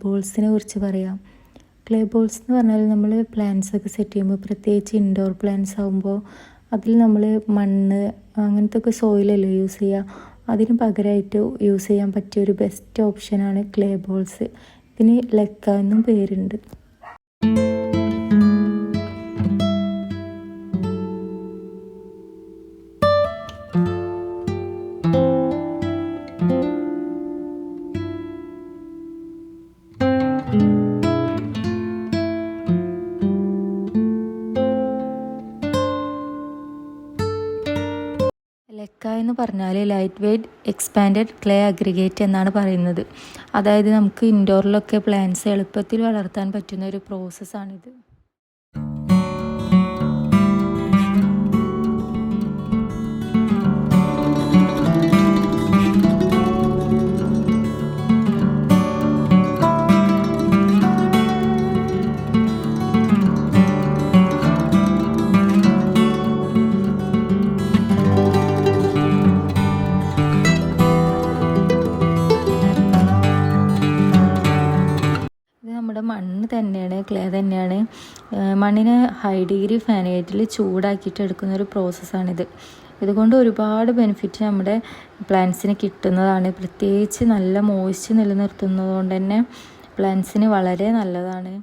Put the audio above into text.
ബോൾസിനെ കുറിച്ച് പറയാം. Clay balls എന്ന് പറഞ്ഞാൽ നമ്മൾ പ്ലാന്റ്സ് ഒക്കെ സെറ്റ് ചെയ്യുമ്പോൾ, പ്രത്യേകിച്ച് ഇൻഡോർ പ്ലാന്റ്സ് ആകുമ്പോൾ അതിൽ നമ്മൾ മണ്ണ് അങ്ങനത്തെ ഒക്കെ സോയിലല്ലേ യൂസ് ചെയ്യുക. അതിന് പകരമായിട്ട് യൂസ് ചെയ്യാൻ പറ്റിയ ഒരു ബെസ്റ്റ് ഓപ്ഷനാണ് ക്ലേ ബോൾസ്. ഇതിന് ലക്ക എന്നും പേരുണ്ട്. ലെക്ക എന്ന് പറഞ്ഞാൽ lightweight expanded clay aggregate എന്നാണ് പറയുന്നത്. അതായത് നമുക്ക് ഇൻഡോറിലൊക്കെ പ്ലാന്റ്സ് എളുപ്പത്തിൽ വളർത്താൻ പറ്റുന്ന ഒരു പ്രോസസ്സാണിത്. നമ്മുടെ മണ്ണ് തന്നെയാണ്, ക്ലേ തന്നെയാണ്. മണ്ണിനെ ഹൈ ഡിഗ്രി ഫാരൻഹീറ്റിൽ ചൂടാക്കിയിട്ട് എടുക്കുന്ന ഒരു പ്രോസസ്സാണിത്. ഇതുകൊണ്ട് ഒരുപാട് ബെനിഫിറ്റ് നമ്മുടെ പ്ലാന്റ്സിന് കിട്ടുന്നതാണ്. പ്രത്യേകിച്ച് നല്ല മോയ്സ്ചർ നിലനിർത്തുന്നത് കൊണ്ട് തന്നെ പ്ലാന്റ്സിന് വളരെ നല്ലതാണ്.